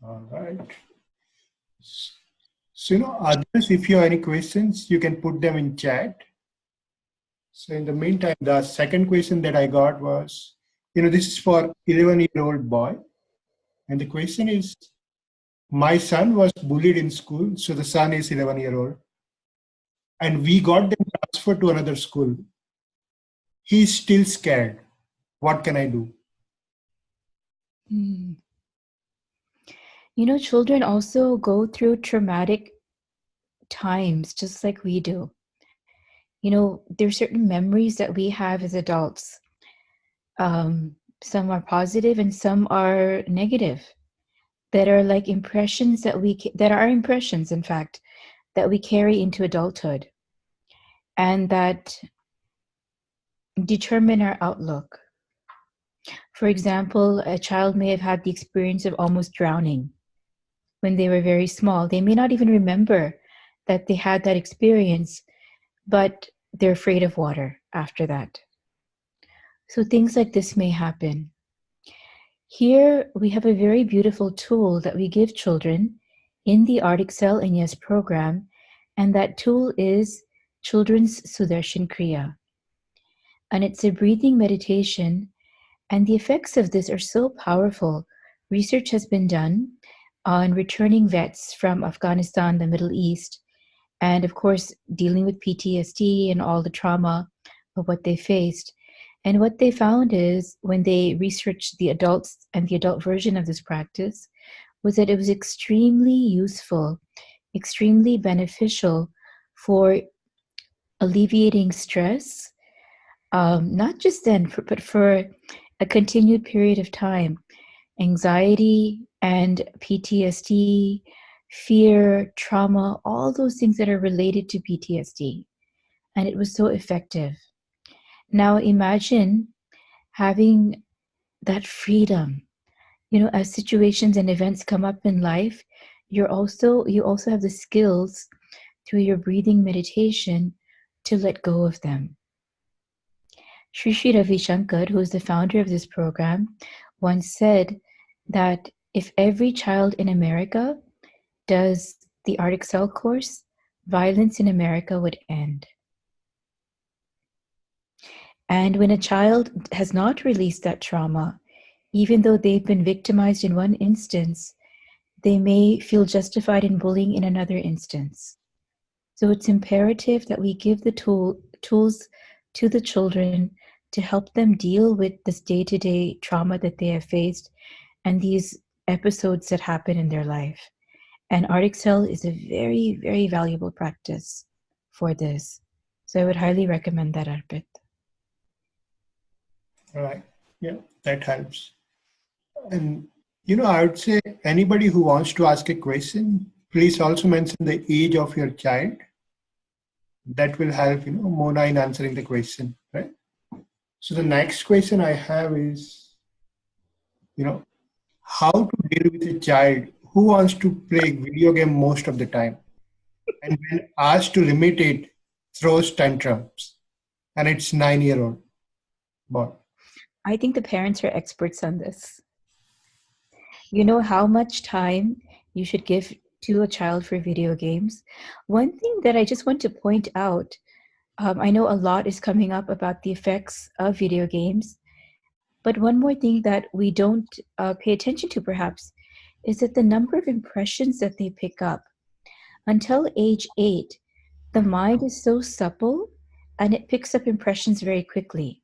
All right. So, others, if you have any questions, you can put them in chat. So in the meantime, the second question that I got was, this is for 11-year-old boy. And the question is, my son was bullied in school. So the son is 11-year-old. And we got them transferred to another school. He's still scared. What can I do? Children also go through traumatic times just like we do. There's certain memories that we have as adults. Some are positive and some are negative, that are like impressions that are impressions, in fact, that we carry into adulthood and that determine our outlook. For example, a child may have had the experience of almost drowning when they were very small. They may not even remember that they had that experience, but they're afraid of water after that. So things like this may happen. Here we have a very beautiful tool that we give children in the Art Excel and Yes program, and that tool is Children's Sudarshan Kriya. And it's a breathing meditation, and the effects of this are so powerful. Research has been done on returning vets from Afghanistan, the Middle East, and of course, dealing with PTSD and all the trauma of what they faced. And what they found is, when they researched the adults and the adult version of this practice, was that it was extremely useful, extremely beneficial for alleviating stress, not just then, but for a continued period of time. Anxiety and PTSD, fear, trauma, all those things that are related to PTSD. And it was so effective. Now imagine having that freedom. As situations and events come up in life, you also have the skills through your breathing meditation to let go of them. Sri Sri Ravi Shankar, who is the founder of this program, once said that if every child in America does the Art Excel course, violence in America would end. And when a child has not released that trauma, even though they've been victimized in one instance, they may feel justified in bullying in another instance. So it's imperative that we give the tools to the children to help them deal with this day-to-day trauma that they have faced and these episodes that happen in their life. And Art Excel is a very, very valuable practice for this. So I would highly recommend that, Arpit. All right. Yeah, that helps. And, I would say anybody who wants to ask a question, please also mention the age of your child. That will help, Mona in answering the question, right? So the next question I have is, how to deal with a child who wants to play video game most of the time, and when asked to limit it, throws tantrums, and it's 9-year-old boy. I think the parents are experts on this. You know how much time you should give to a child for video games. One thing that I just want to point out, I know a lot is coming up about the effects of video games, but one more thing that we don't pay attention to perhaps is that the number of impressions that they pick up. Until age 8, the mind is so supple and it picks up impressions very quickly.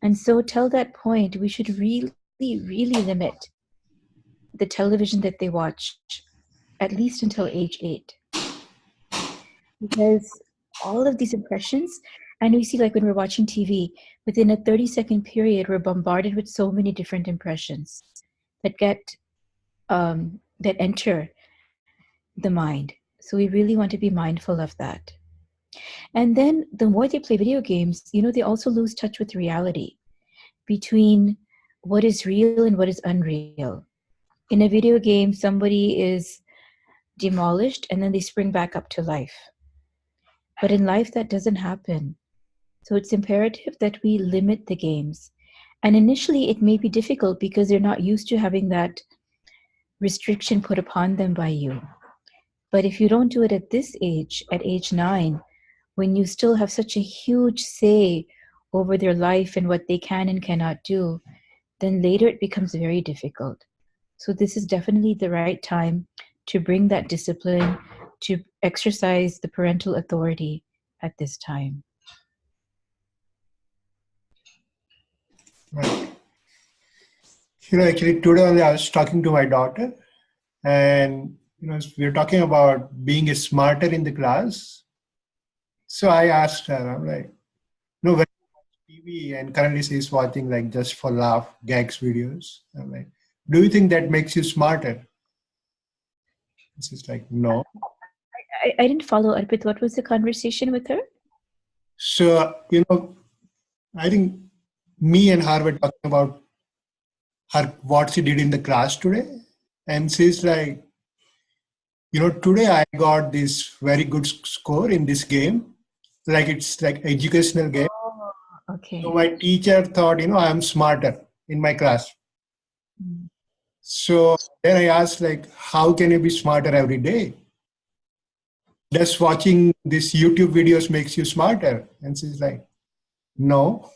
And so till that point, we should really, really limit the television that they watch, at least until age 8. Because all of these impressions, and we see like when we're watching TV, within a 30-second period, we're bombarded with so many different impressions that that enter the mind. So we really want to be mindful of that. And then the more they play video games, they also lose touch with reality between what is real and what is unreal. In a video game, somebody is demolished and then they spring back up to life. But in life, that doesn't happen. So it's imperative that we limit the games. And initially, it may be difficult because they're not used to having that restriction put upon them by you. But if you don't do it at this age, at age 9, when you still have such a huge say over their life and what they can and cannot do, then later it becomes very difficult. So this is definitely the right time to bring that discipline, to exercise the parental authority at this time. Right. Actually today only I was talking to my daughter, and we were talking about being a smarter in the class. So I asked her, I'm like, when you watch TV, and currently she's watching like just for laugh, gags videos. I'm like, do you think that makes you smarter? And she's like, no. I didn't follow up with what was the conversation with her? So, I think me and her were talking about what she did in the class today. And she's like, today I got this very good score in this game. Like it's like educational game. Oh, okay. So my teacher thought, I'm smarter in my class. Mm. So then I asked, like, how can you be smarter every day? Just watching these YouTube videos makes you smarter. And she's like, no.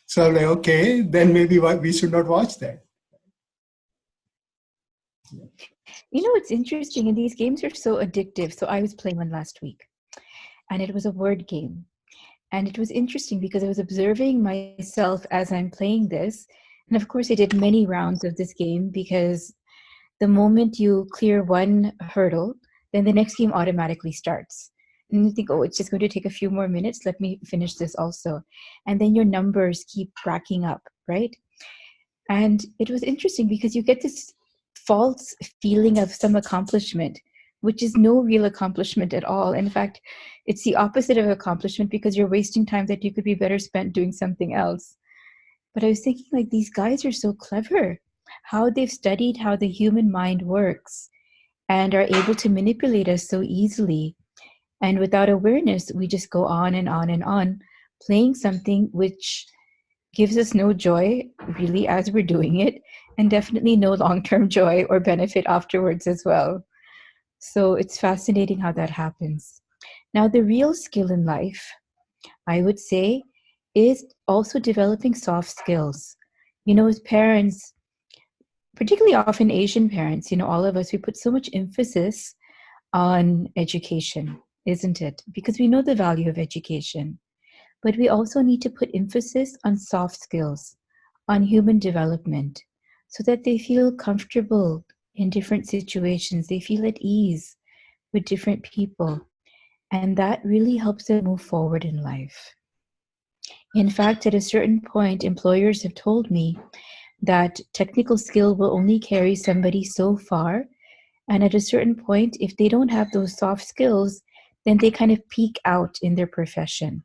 So I'm like, okay, then maybe we should not watch that. It's interesting, and these games are so addictive. So I was playing one last week, and it was a word game. And it was interesting because I was observing myself as I'm playing this. And of course, I did many rounds of this game because the moment you clear one hurdle, then the next game automatically starts. And you think, oh, it's just going to take a few more minutes. Let me finish this also. And then your numbers keep racking up, right? And it was interesting because you get this false feeling of some accomplishment, which is no real accomplishment at all. In fact, it's the opposite of accomplishment because you're wasting time that you could be better spent doing something else. But I was thinking, like, these guys are so clever, how they've studied how the human mind works and are able to manipulate us so easily. And without awareness, we just go on and on and on, playing something which gives us no joy really as we're doing it, and definitely no long-term joy or benefit afterwards as well. So it's fascinating how that happens. Now, the real skill in life, I would say, is also developing soft skills. As parents, particularly often Asian parents, all of us, we put so much emphasis on education, isn't it? Because we know the value of education. But we also need to put emphasis on soft skills, on human development, so that they feel comfortable in different situations. They feel at ease with different people. And that really helps them move forward in life. In fact, at a certain point, employers have told me that technical skill will only carry somebody so far. And at a certain point, if they don't have those soft skills, then they kind of peak out in their profession.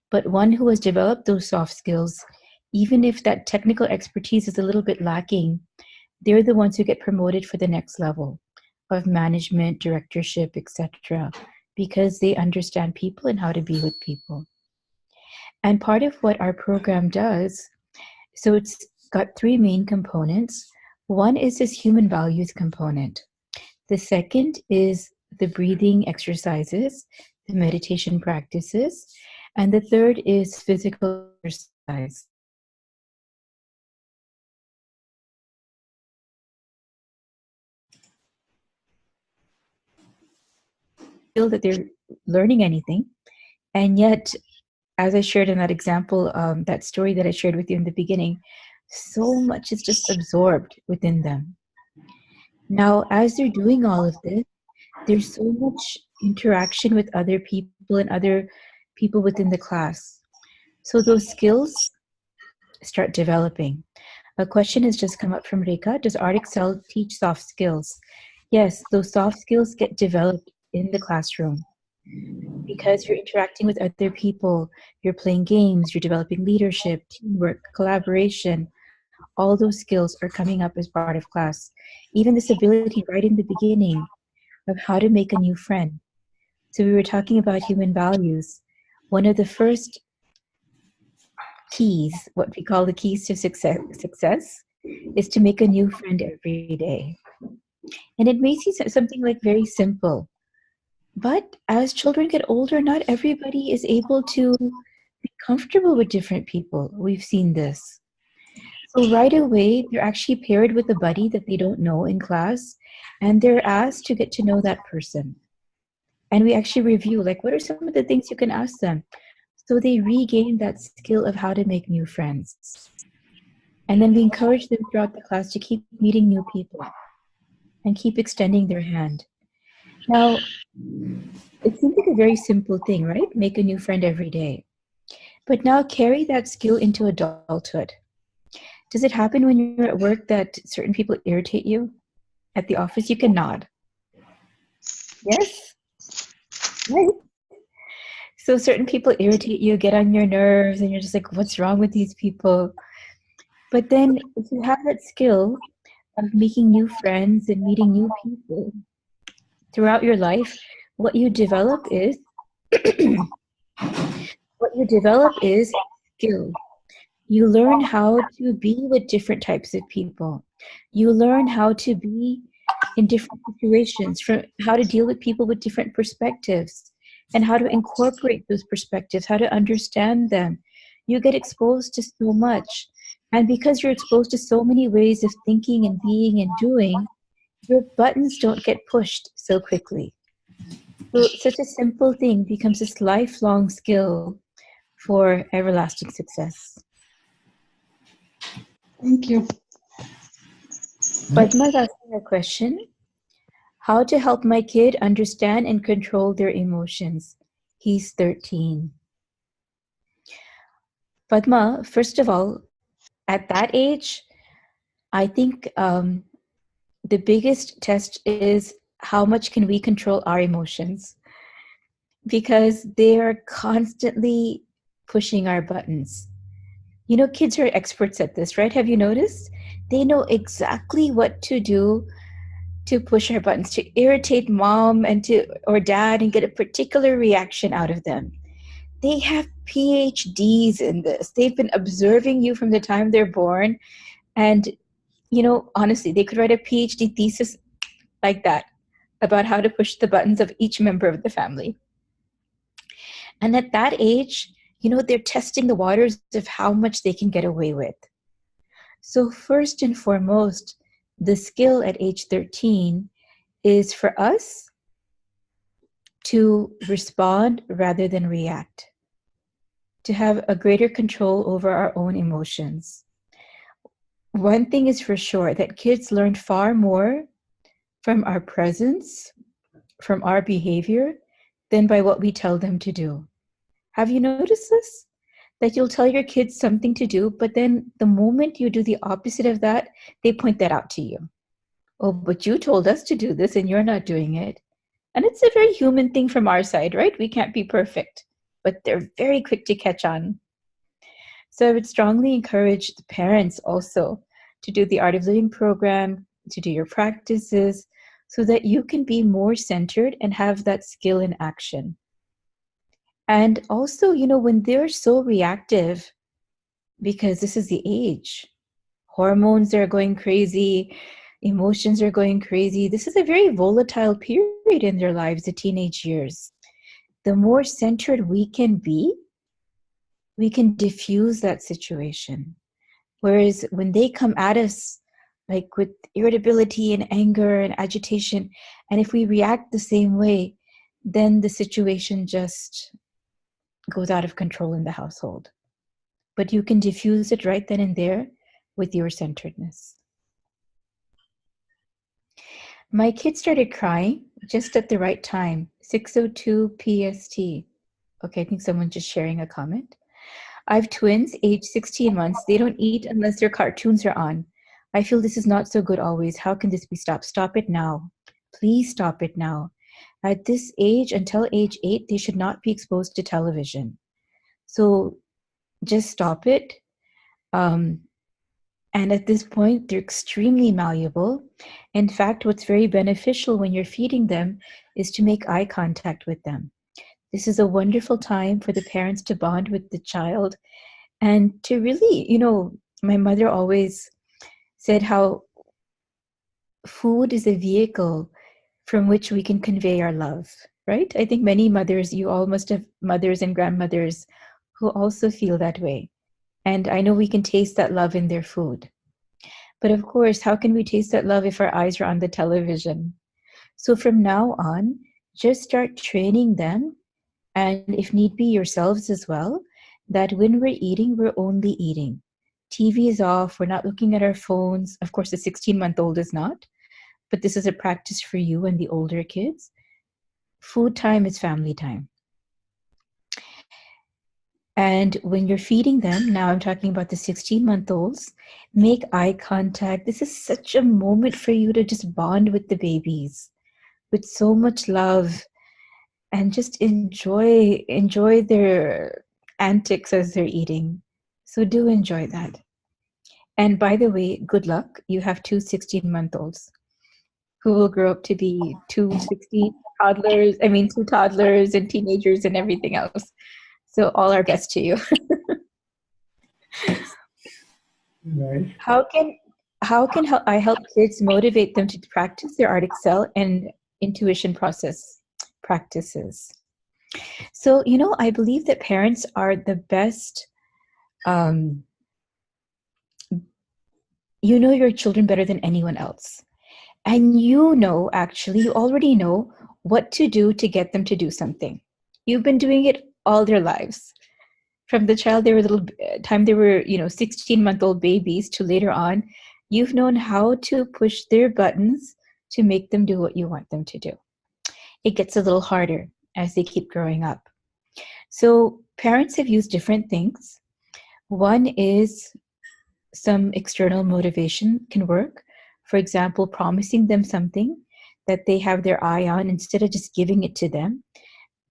But one who has developed those soft skills, even if that technical expertise is a little bit lacking, they're the ones who get promoted for the next level of management, directorship, etc., because they understand people and how to be with people. And part of what our program does, so it's got 3 main components. One is this human values component. The second is the breathing exercises, the meditation practices. And the third is physical exercise. Feel that they're learning anything. And yet, as I shared in that example, that story that I shared with you in the beginning, so much is just absorbed within them. Now, as they're doing all of this, there's so much interaction with other people and other people within the class. So those skills start developing. A question has just come up from Rekha. Does Art Excel teach soft skills? Yes, those soft skills get developed in the classroom because you're interacting with other people, you're playing games, you're developing leadership, teamwork, collaboration. All those skills are coming up as part of class. Even this ability right in the beginning of how to make a new friend. So we were talking about human values. One of the first keys, what we call the keys to success, is to make a new friend every day. And it may seem something like very simple, but as children get older, not everybody is able to be comfortable with different people. We've seen this. So right away, they're actually paired with a buddy that they don't know in class, and they're asked to get to know that person. And we actually review, like, what are some of the things you can ask them? So they regain that skill of how to make new friends. And then we encourage them throughout the class to keep meeting new people and keep extending their hand. Now, it seems like a very simple thing, right? Make a new friend every day. But now carry that skill into adulthood. Does it happen when you're at work that certain people irritate you? At the office, you can nod. Yes? Right. So certain people irritate you, get on your nerves, and you're just like, what's wrong with these people? But then if you have that skill of making new friends and meeting new people throughout your life, what you develop is skill. You learn how to be with different types of people. You learn how to be in different situations, from how to deal with people with different perspectives, and how to incorporate those perspectives, how to understand them. You get exposed to so much. And because you're exposed to so many ways of thinking and being and doing, your buttons don't get pushed so quickly. So such a simple thing becomes this lifelong skill for everlasting success. Thank you. Padma's asking a question. How to help my kid understand and control their emotions? He's 13. Padma, first of all, at that age, I think the biggest test is how much can we control our emotions? Because they are constantly pushing our buttons. You know, kids are experts at this, right? Have you noticed? They know exactly what to do to push our buttons, to irritate mom or dad and get a particular reaction out of them. They have PhDs in this. They've been observing you from the time they're born. And, you know, honestly, they could write a PhD thesis like that about how to push the buttons of each member of the family. And at that age, you know, they're testing the waters of how much they can get away with. So first and foremost, the skill at age 13 is for us to respond rather than react, to have a greater control over our own emotions. One thing is for sure, that kids learn far more from our presence, from our behavior, than by what we tell them to do. Have you noticed this? That you'll tell your kids something to do, but then the moment you do the opposite of that, they point that out to you. Oh, but you told us to do this and you're not doing it. And it's a very human thing from our side, right? We can't be perfect, but they're very quick to catch on. So I would strongly encourage the parents also to do the Art of Living program, to do your practices, so that you can be more centered and have that skill in action. And also, you know, when they're so reactive, because this is the age, hormones are going crazy, emotions are going crazy. This is a very volatile period in their lives, the teenage years. The more centered we can be, we can diffuse that situation. Whereas when they come at us like with irritability and anger and agitation, and if we react the same way, then the situation just goes out of control in the household. But you can diffuse it right then and there with your centeredness. My kid started crying just at the right time, 6:02 PST. Okay, I think someone's just sharing a comment. I have twins, age 16 months. They don't eat unless their cartoons are on. I feel this is not so good always. How can this be stopped? Stop it now. Please stop it now. At this age, until age 8, they should not be exposed to television. So just stop it. And at this point, they're extremely malleable. In fact, what's very beneficial when you're feeding them is to make eye contact with them. This is a wonderful time for the parents to bond with the child and to really, you know, my mother always said how food is a vehicle from which we can convey our love, right? I think many mothers, you all must have mothers and grandmothers who also feel that way. And I know we can taste that love in their food. But of course, how can we taste that love if our eyes are on the television? So from now on, just start training them, and if need be, yourselves as well, that when we're eating, we're only eating. TV is off, we're not looking at our phones. Of course, the 16-month-old is not, but this is a practice for you and the older kids. Food time is family time. And when you're feeding them, now I'm talking about the 16-month-olds, make eye contact. This is such a moment for you to just bond with the babies with so much love and just enjoy their antics as they're eating. So do enjoy that. And by the way, good luck. You have two 16-month-olds who will grow up to be two toddlers and teenagers and everything else. So all our best to you. Right. How can I help kids motivate them to practice their Art Excel and intuition process practices? So, I believe that parents are the best. You know your children better than anyone else. And you already know what to do to get them to do something. You've been doing it all their lives. From the time they were 16-month-old babies to later on, you've known how to push their buttons to make them do what you want them to do. It gets a little harder as they keep growing up. So parents have used different things. One is some external motivation can work. For example, promising them something that they have their eye on instead of just giving it to them.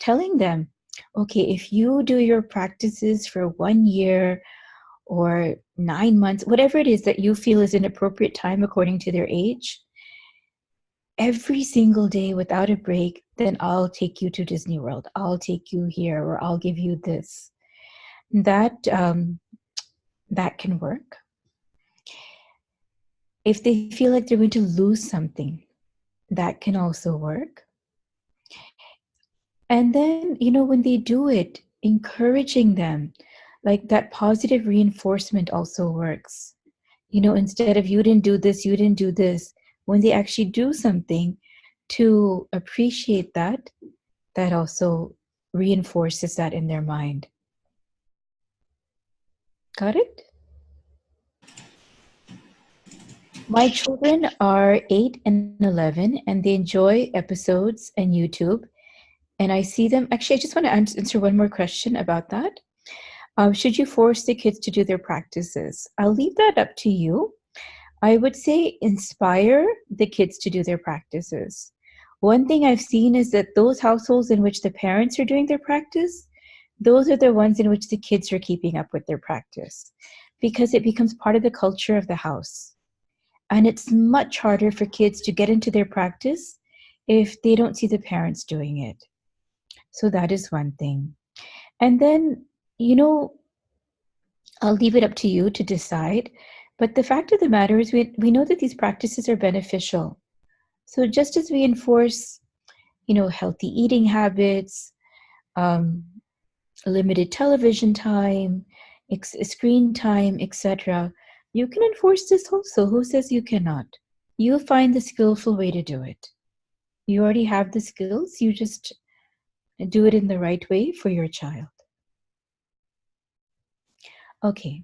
Telling them, okay, if you do your practices for 1 year or 9 months, whatever it is that you feel is an appropriate time according to their age, every single day without a break, then I'll take you to Disney World. I'll take you here, or I'll give you this. That can work. If they feel like they're going to lose something, that can also work. And then, when they do it, encouraging them, like that positive reinforcement also works. Instead of you didn't do this, when they actually do something, to appreciate that also reinforces that in their mind. Got it? My children are 8 and 11, and they enjoy episodes and YouTube. And I see them. Actually, I just want to answer one more question about that. Should you force the kids to do their practices? I'll leave that up to you. I would say inspire the kids to do their practices. One thing I've seen is that those households in which the parents are doing their practice, those are the ones in which the kids are keeping up with their practice, because it becomes part of the culture of the house. And it's much harder for kids to get into their practice if they don't see the parents doing it. So that is one thing. And then, I'll leave it up to you to decide. But the fact of the matter is we know that these practices are beneficial. So just as we enforce, healthy eating habits, limited television time, screen time, etc., you can enforce this also. Who says you cannot? You'll find the skillful way to do it. You already have the skills. You just do it in the right way for your child. Okay.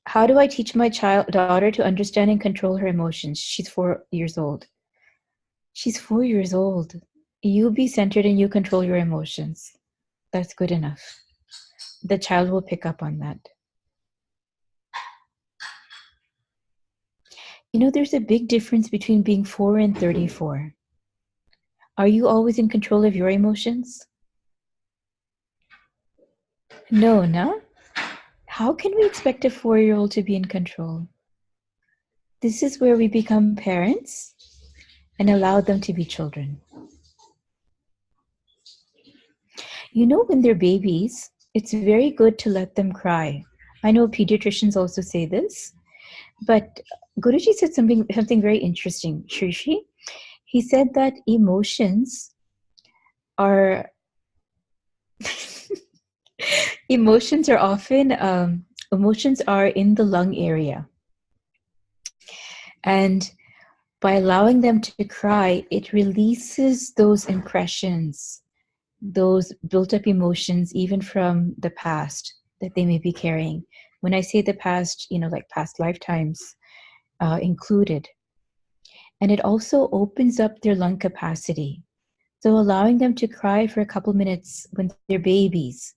How do I teach my daughter to understand and control her emotions? She's 4 years old. She's 4 years old. You be centered and you control your emotions. That's good enough. The child will pick up on that. There's a big difference between being 4 and 34. Are you always in control of your emotions? No? How can we expect a 4-year-old to be in control? This is where we become parents and allow them to be children. When they're babies, it's very good to let them cry. I know pediatricians also say this, But Guruji said something very interesting, Shrishi. He said that are emotions are often emotions are in the lung area, and by allowing them to cry, it releases those impressions, those built up emotions, even from the past that they may be carrying. When I say the past, like past lifetimes included. And it also opens up their lung capacity. So allowing them to cry for a couple minutes when they're babies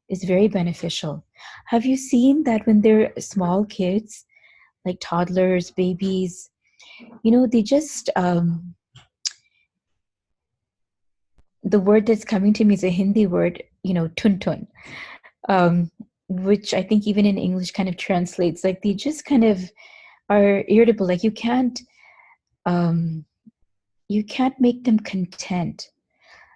is very beneficial. Have you seen that when they're small kids, like toddlers, babies, they just, the word that's coming to me is a Hindi word, tun tun, um, which I think even in English kind of translates, like they just kind of are irritable. Like um, you can't make them content.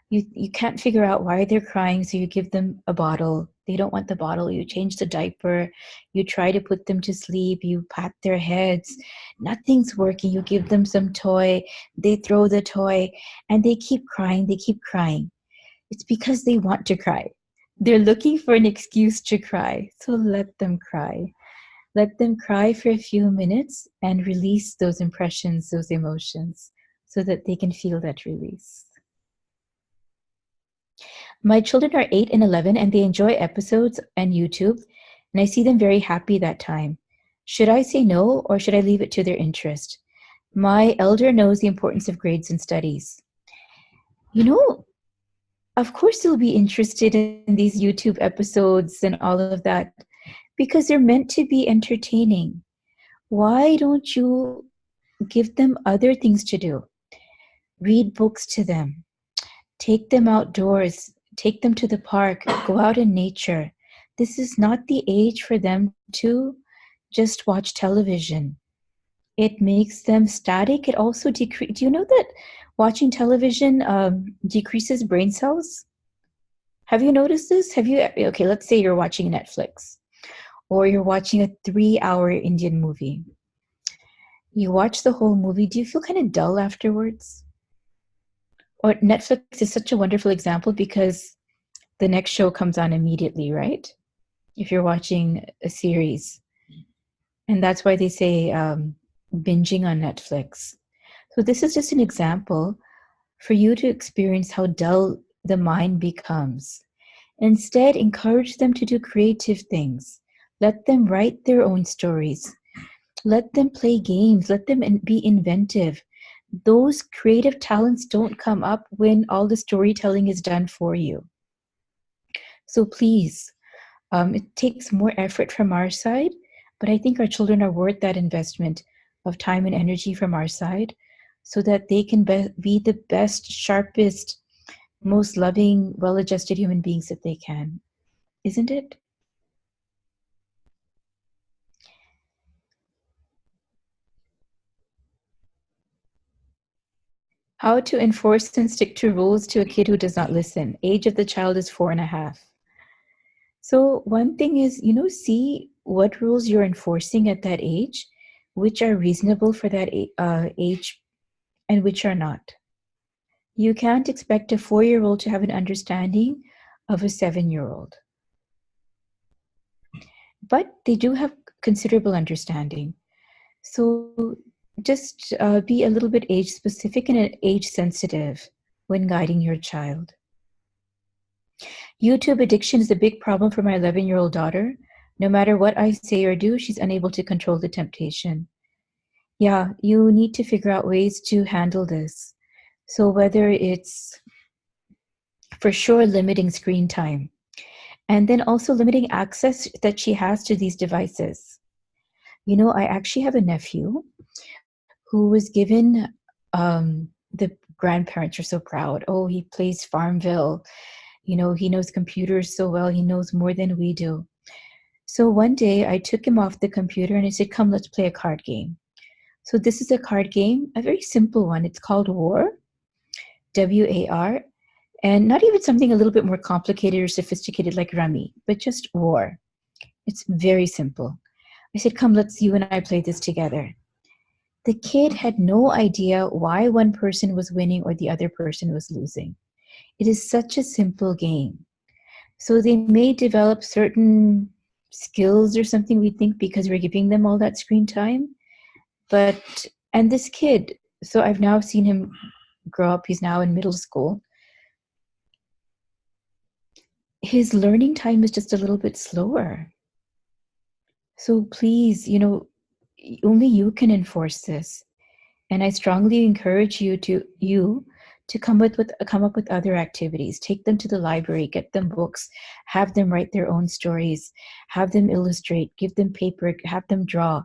You can't figure out why they're crying, so you give them a bottle. They don't want the bottle. You change the diaper. You try to put them to sleep. You pat their heads. Nothing's working. You give them some toy. They throw the toy, and they keep crying. They keep crying. It's because they want to cry. They're looking for an excuse to cry. So let them cry. Let them cry for a few minutes and release those impressions, those emotions, so that they can feel that release. My children are 8 and 11, and they enjoy episodes and YouTube, and I see them very happy that time. Should I say no, or should I leave it to their interest? My elder knows the importance of grades and studies. Of course they'll be interested in these YouTube episodes and all of that, because they're meant to be entertaining. Why don't you give them other things to do? Read books to them. Take them outdoors. Take them to the park. Go out in nature. This is not the age for them to just watch television. It makes them static. It also decreases. Do you know that watching television decreases brain cells? Have you noticed this? Okay, let's say you're watching Netflix, or you're watching a 3-hour Indian movie. You watch the whole movie. Do you feel kind of dull afterwards? Or Netflix is such a wonderful example because the next show comes on immediately, right? If you're watching a series. And that's why they say binging on Netflix. So this is just an example for you to experience how dull the mind becomes. Instead, encourage them to do creative things. Let them write their own stories. Let them play games. Let them be inventive. Those creative talents don't come up when all the storytelling is done for you. So please, it takes more effort from our side, but I think our children are worth that investment of time and energy from our side so that they can be the best, sharpest, most loving, well-adjusted human beings that they can. Isn't it? How to enforce and stick to rules to a kid who does not listen. Age of the child is 4.5. So one thing is, see what rules you're enforcing at that age, which are reasonable for that age and which are not. You can't expect a 4-year-old to have an understanding of a 7-year-old. But they do have considerable understanding. So just be a little bit age specific and age sensitive when guiding your child. YouTube addiction is a big problem for my 11-year-old daughter. No matter what I say or do, she's unable to control the temptation. Yeah, you need to figure out ways to handle this. So whether it's for sure limiting screen time, and then also limiting access that she has to these devices. I actually have a nephew who was given, the grandparents are so proud. Oh, he plays Farmville. He knows computers so well. He knows more than we do. So one day I took him off the computer and I said, come, let's play a card game. So this is a card game, a very simple one. It's called War, WAR, and not even something a little bit more complicated or sophisticated like Rummy, but just War. It's very simple. I said, come, let's you and I play this together. The kid had no idea why one person was winning or the other person was losing. It is such a simple game. So they may develop certain skills or something, we think, because we're giving them all that screen time. And this kid, so I've now seen him grow up. He's now in middle school. His learning time is just a little bit slower. So please, only you can enforce this. And I strongly encourage you to come up with other activities. Take them to the library, get them books, have them write their own stories, have them illustrate, give them paper, have them draw.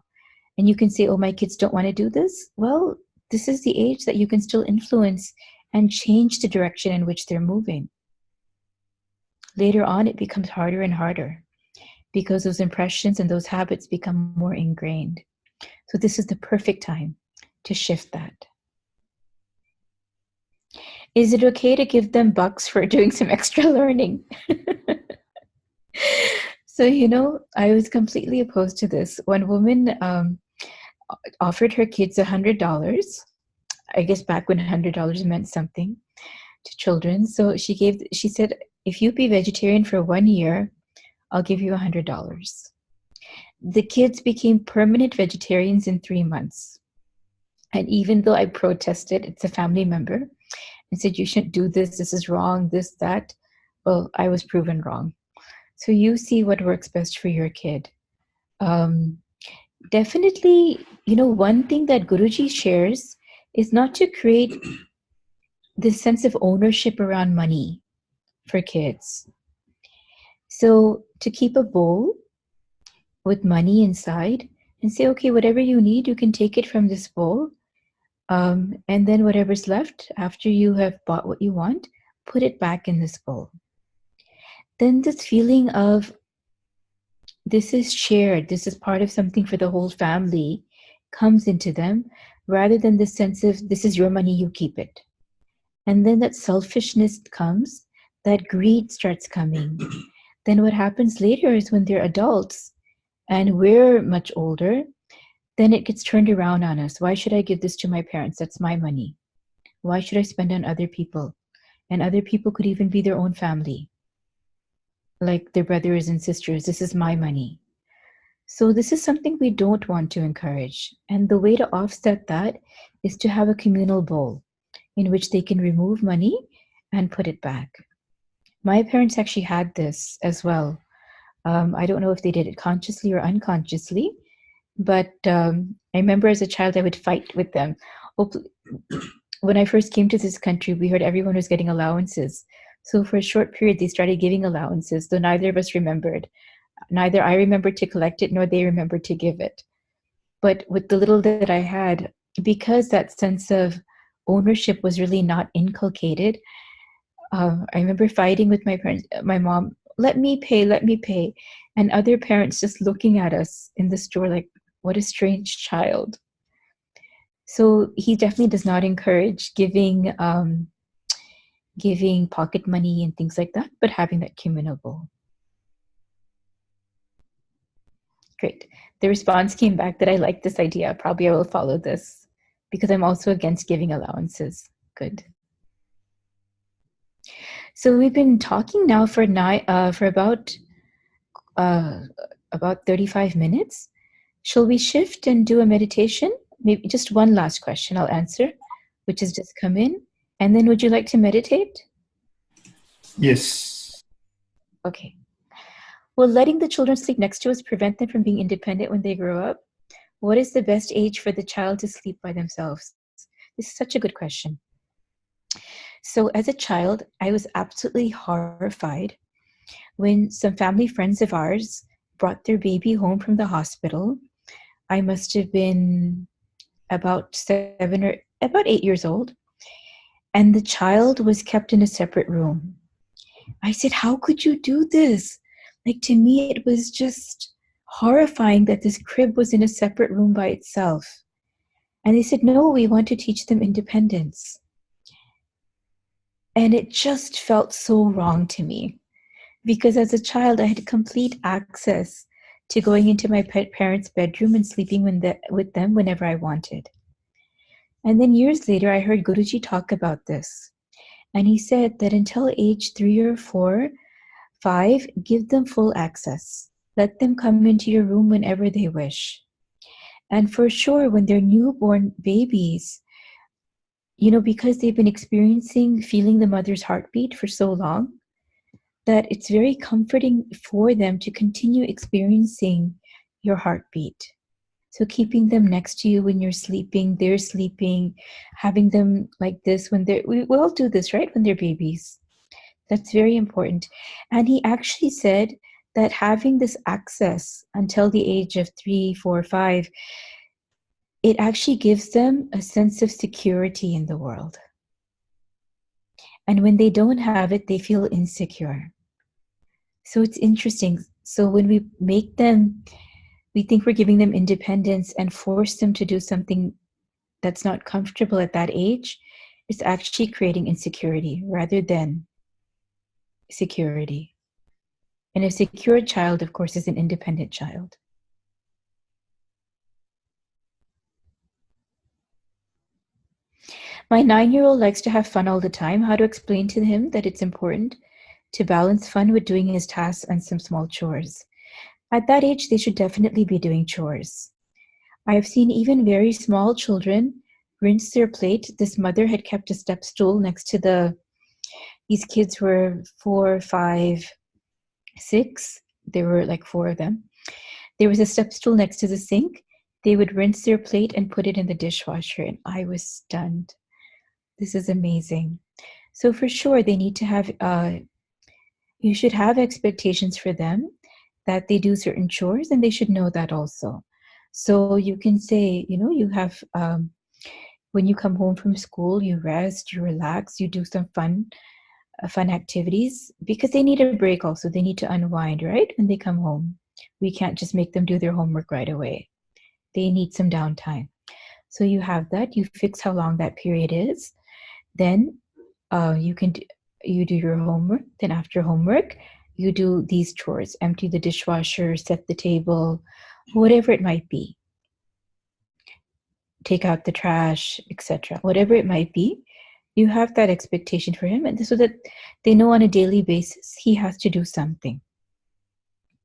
And you can say, oh, my kids don't want to do this. Well, this is the age that you can still influence and change the direction in which they're moving. Later on, it becomes harder and harder because those impressions and those habits become more ingrained. So this is the perfect time to shift that. Is it okay to give them bucks for doing some extra learning? So, I was completely opposed to this. One woman offered her kids $100. I guess back when $100 meant something to children. So she said, if you be vegetarian for 1 year, I'll give you $100. The kids became permanent vegetarians in 3 months. And even though I protested, it's a family member, and said, you shouldn't do this, this is wrong, this, that, well, I was proven wrong. So you see what works best for your kid. Definitely, one thing that Guruji shares is not to create this sense of ownership around money for kids. So to keep a bowl with money inside and say, okay, whatever you need, you can take it from this bowl. And then whatever's left after you have bought what you want, put it back in this bowl. Then this feeling of this is shared, this is part of something for the whole family comes into them, rather than the sense of this is your money, you keep it. And then that selfishness comes, that greed starts coming. Then what happens later is when they're adults and we're much older, then it gets turned around on us. Why should I give this to my parents? That's my money. Why should I spend on other people? And other people could even be their own family, like their brothers and sisters. This is my money. So this is something we don't want to encourage. And the way to offset that is to have a communal bowl in which they can remove money and put it back. My parents actually had this as well. I don't know if they did it consciously or unconsciously, but I remember as a child, I would fight with them. When I first came to this country, we heard everyone was getting allowances. So for a short period, they started giving allowances, though neither of us remembered. Neither I remembered to collect it, nor they remembered to give it. But with the little that I had, because that sense of ownership was really not inculcated, I remember fighting with my parents, my mom, let me pay. And other parents just looking at us in the store like, what a strange child. So he definitely does not encourage giving pocket money and things like that, but having that communal bowl. Great. The response came back that I like this idea. Probably I will follow this because I'm also against giving allowances. Good. So we've been talking now for about 35 minutes. Shall we shift and do a meditation? Maybe just one last question I'll answer, which has just come in. And then would you like to meditate? Yes. Okay. Will letting the children sleep next to us prevent them from being independent when they grow up? What is the best age for the child to sleep by themselves? This is such a good question. So as a child, I was absolutely horrified when some family friends of ours brought their baby home from the hospital. I must have been about 8 years old, and the child was kept in a separate room. I said, how could you do this? Like, to me, it was just horrifying that this crib was in a separate room by itself. And they said, no, we want to teach them independence. And it just felt so wrong to me, because as a child, I had complete access to going into my parents' bedroom and sleeping with them whenever I wanted. And then years later, I heard Guruji talk about this. And he said that until age 3 or 4, 5, give them full access. Let them come into your room whenever they wish. And for sure, when they're newborn babies, because they've been feeling the mother's heartbeat for so long, that it's very comforting for them to continue experiencing your heartbeat. So keeping them next to you when you're sleeping, they're sleeping, having them like this we all do this, right? When they're babies. That's very important. And he actually said that having this access until the age of 3, 4, 5, it actually gives them a sense of security in the world. And when they don't have it, they feel insecure. So it's interesting. So when we make them, we think we're giving them independence and force them to do something that's not comfortable at that age, it's actually creating insecurity rather than security. And a secure child, of course, is an independent child. My 9-year-old likes to have fun all the time. How to explain to him that it's important to balance fun with doing his tasks and some small chores? At that age, they should definitely be doing chores. I have seen even very small children rinse their plate. This mother had kept a step stool next to these kids were 4, 5, 6. There were like 4 of them. There was a step stool next to the sink. They would rinse their plate and put it in the dishwasher, and I was stunned. This is amazing. So for sure, they need to have, you should have expectations for them that they do certain chores, and they should know that also. So you can say, you have, when you come home from school, you rest, you relax, you do some fun activities, because they need a break also. They need to unwind, right? When they come home. We can't just make them do their homework right away. They need some downtime. So you have that. You fix how long that period is. Then you do your homework. Then after homework, you do these chores: empty the dishwasher, set the table, whatever it might be. Take out the trash, etc. Whatever it might be, you have that expectation for him, and so that they know on a daily basis he has to do something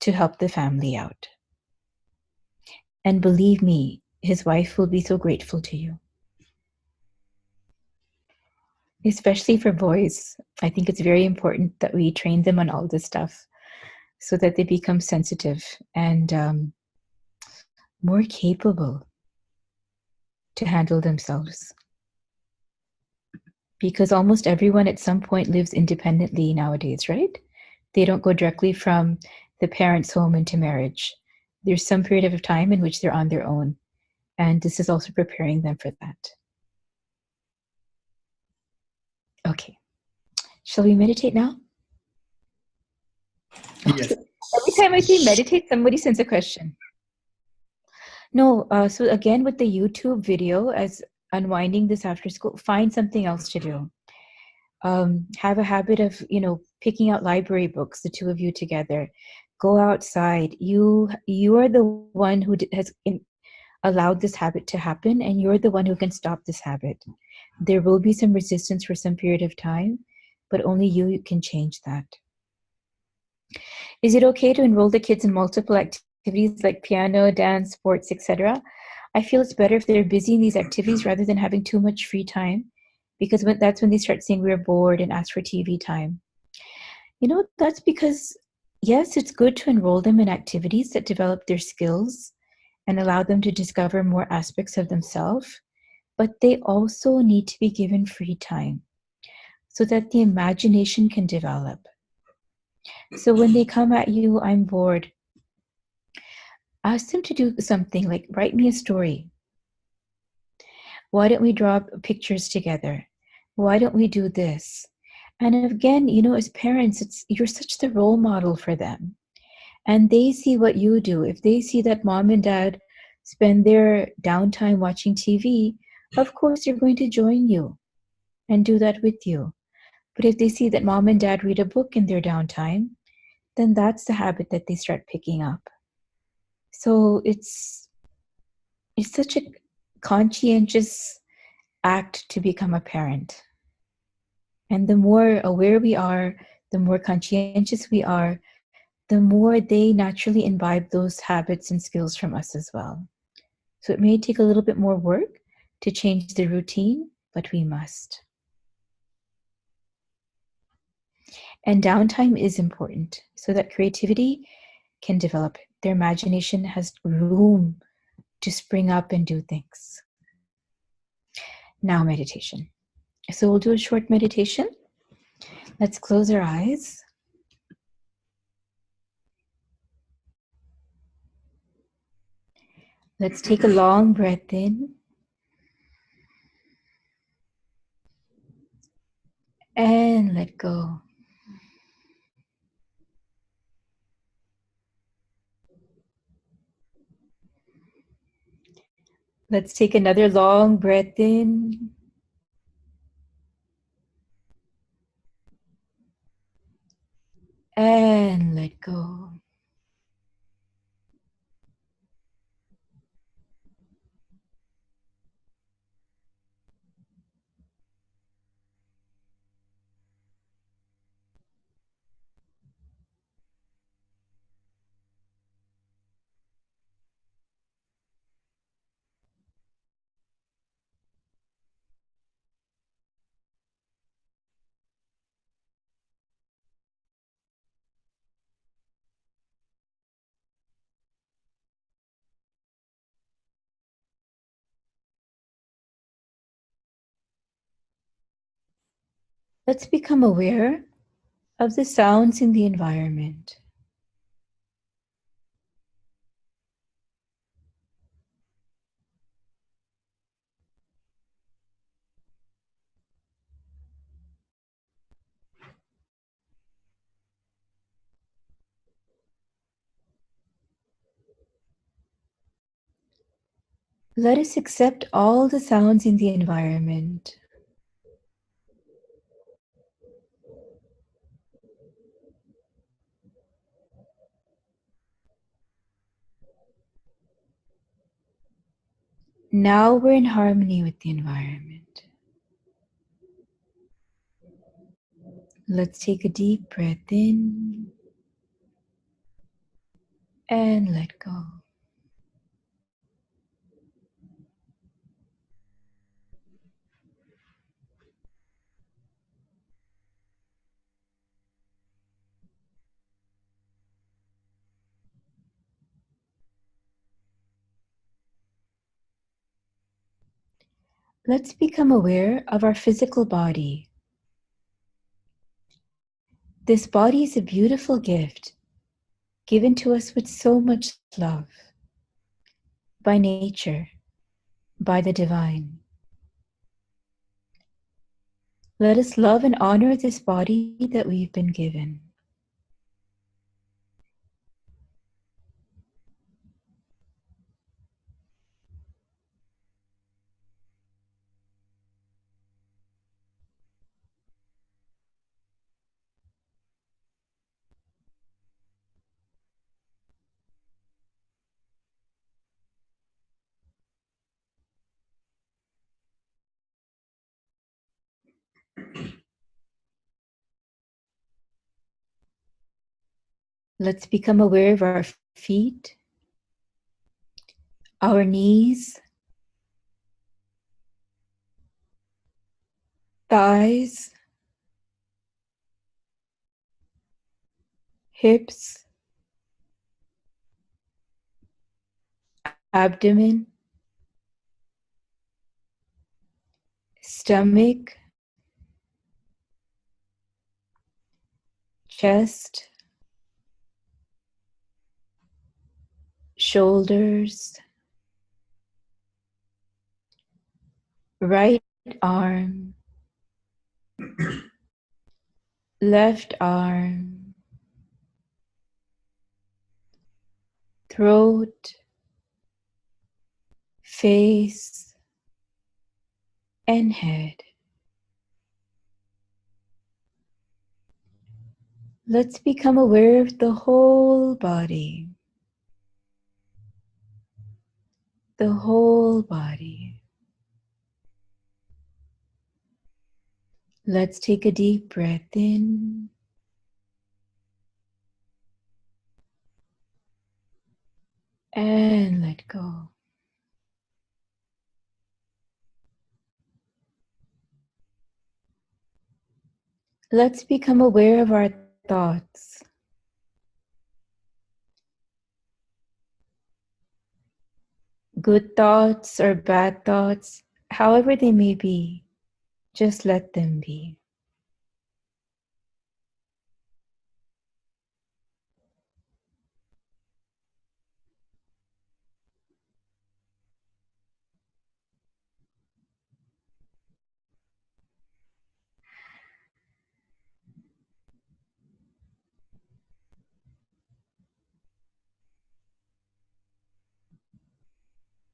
to help the family out. And believe me, his wife will be so grateful to you. Especially for boys, I think it's very important that we train them on all this stuff so that they become sensitive and more capable to handle themselves. Because almost everyone at some point lives independently nowadays, right? They don't go directly from the parents' home into marriage. There's some period of time in which they're on their own. And this is also preparing them for that. Okay. Shall we meditate now? Yes. Every time I say meditate, somebody sends a question. No, so again, with the YouTube video, as unwinding this after school, find something else to do. Have a habit of, picking out library books, the two of you together. Go outside. You are the one who has allowed this habit to happen, and you're the one who can stop this habit. There will be some resistance for some period of time, but only you can change that. Is it okay to enroll the kids in multiple activities like piano, dance, sports, etc.? I feel it's better if they're busy in these activities rather than having too much free time, because that's when they start saying we're bored and ask for TV time. That's because, yes, it's good to enroll them in activities that develop their skills and allow them to discover more aspects of themselves, but they also need to be given free time so that the imagination can develop. So when they come at you, I'm bored, ask them to do something like write me a story. Why don't we draw pictures together? Why don't we do this? And again, as parents, you're such the role model for them. And they see what you do. If they see that mom and dad spend their downtime watching TV, of course they're going to join you and do that with you. But if they see that mom and dad read a book in their downtime, then that's the habit that they start picking up. So it's such a conscientious act to become a parent. And the more aware we are, the more conscientious we are, the more they naturally imbibe those habits and skills from us as well. So it may take a little bit more work to change the routine, but we must. And downtime is important so that creativity can develop. Their imagination has room to spring up and do things. Now, meditation. So we'll do a short meditation. Let's close our eyes. Let's take a long breath in. And let go. Let's take another long breath in. And let go. Let's become aware of the sounds in the environment. Let us accept all the sounds in the environment. Now we're in harmony with the environment. Let's take a deep breath in and let go. Let's become aware of our physical body. This body is a beautiful gift given to us with so much love by nature, by the divine. Let us love and honor this body that we've been given. Let's become aware of our feet, our knees, thighs, hips, abdomen, stomach, chest, shoulders, right arm, left arm, throat, face, and head. Let's become aware of the whole body. the whole body. Let's take a deep breath in and let go. Let's become aware of our thoughts. Good thoughts or bad thoughts, however they may be, just let them be.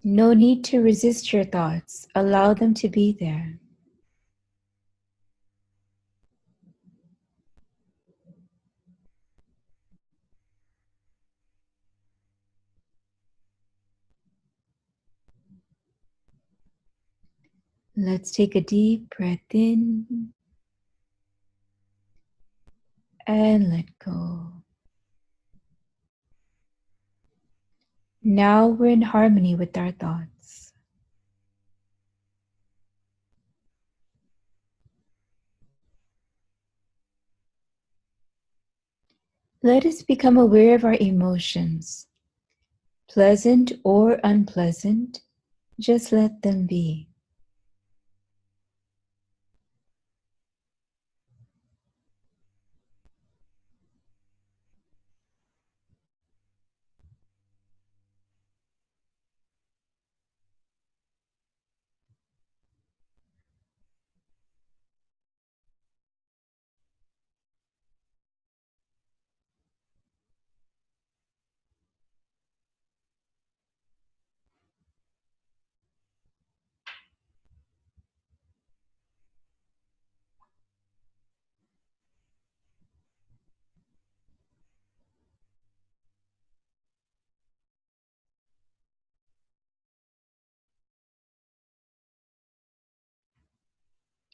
No need to resist your thoughts. Allow them to be there. Let's take a deep breath in and let go. Now we're in harmony with our thoughts. Let us become aware of our emotions, pleasant or unpleasant, just let them be.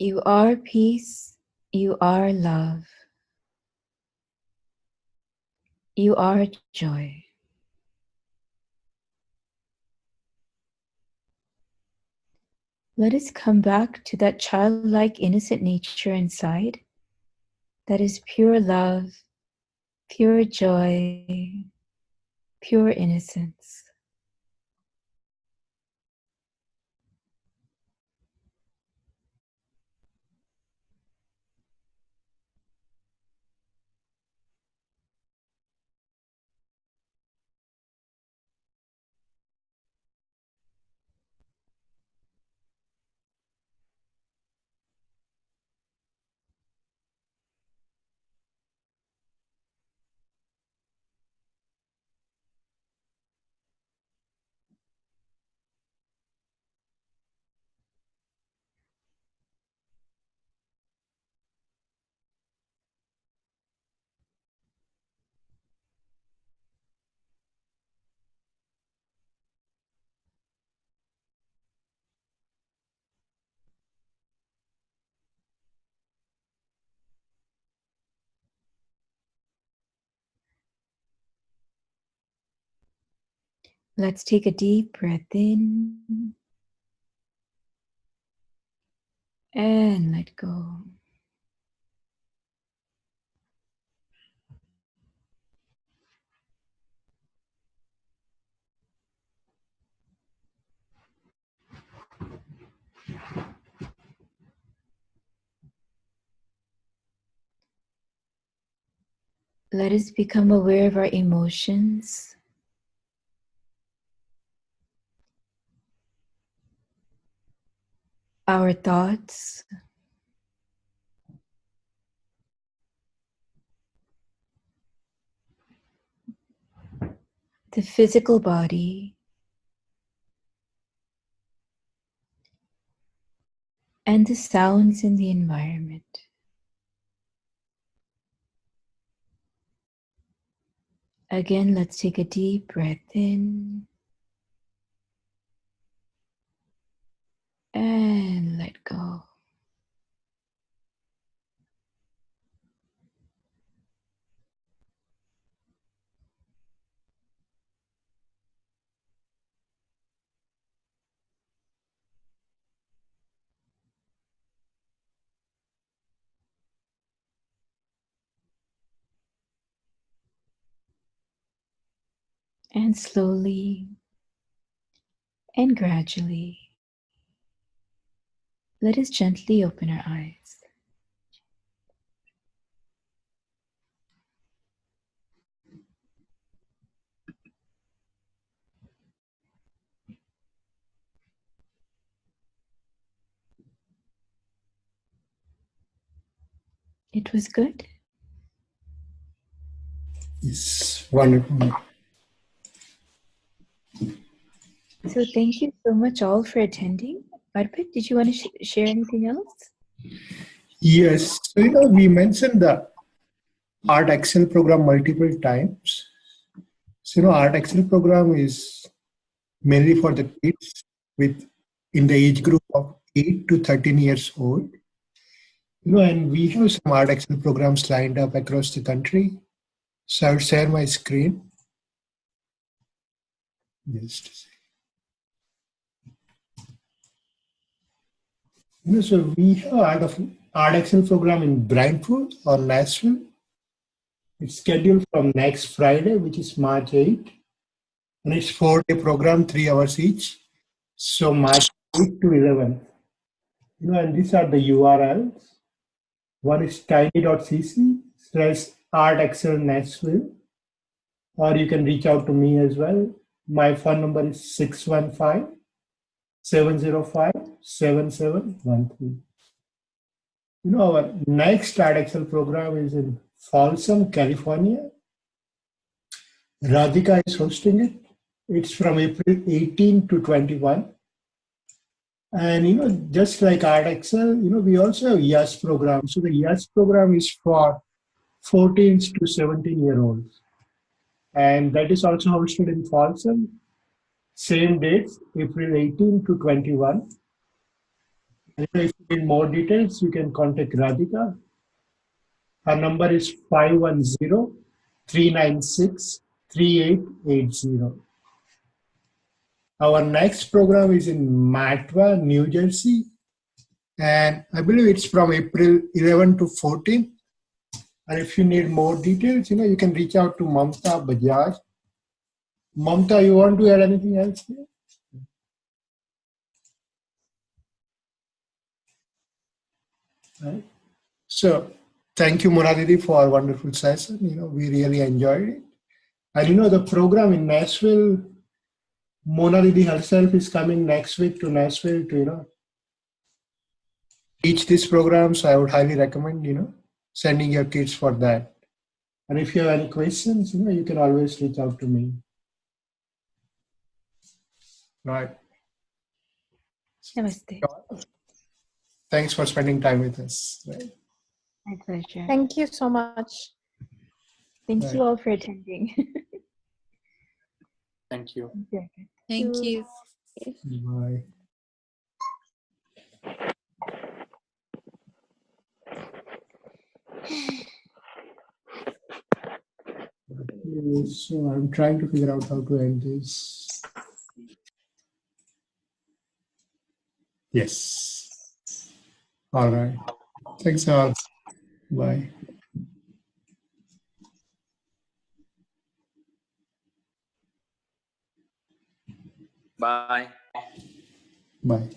You are peace, you are love, you are joy. Let us come back to that childlike, innocent nature inside that is pure love, pure joy, pure innocence. Let's take a deep breath in and let go. Let us become aware of our emotions, our thoughts, the physical body, and the sounds in the environment. Again, let's take a deep breath in And let go. And slowly and gradually, let us gently open our eyes. It was good. It's wonderful. So thank you so much all for attending. Arpit, did you want to share anything else? Yes. So, we mentioned the Art Excel program multiple times. So, Art Excel program is mainly for the kids with in the age group of 8 to 13 years old. And we have some Art Excel programs lined up across the country. So I'll share my screen. Just a second. So we have Art Excel program in Brantford or Nashville. It's scheduled from next Friday, which is March 8th. And it's 4-day program, 3 hours each. So March 8th to 11th. And these are the URLs. One is tiny.cc/Art Excel Nashville. Or you can reach out to me as well. My phone number is 615-705-7713. Our next Art Excel program is in Folsom, California. Radhika is hosting it. It's from April 18 to 21. And just like Art Excel, we also have YES program. So the YES program is for 14 to 17-year-olds. And that is also hosted in Folsom. Same dates, April 18 to 21. And if you need more details, you can contact Radhika. Her number is 510-396-3880. Our next program is in Matwa, New Jersey. And I believe it's from April 11 to 14. And if you need more details, you can reach out to Mamta Bajaj. Mamta, you want to add anything else here? Right. So thank you, Monadidi, for a wonderful session. We really enjoyed it. And the program in Nashville, Monadidi herself is coming next week to Nashville to, teach this program. So I would highly recommend, sending your kids for that. And if you have any questions, you can always reach out to me. Right. Namaste. Thanks for spending time with us. Right. My pleasure. Thank you so much. Thank Right. you all for attending. Thank you. Thank you. Bye. So I'm trying to figure out how to end this. Yes. All right. Thanks all. Bye. Bye. Bye.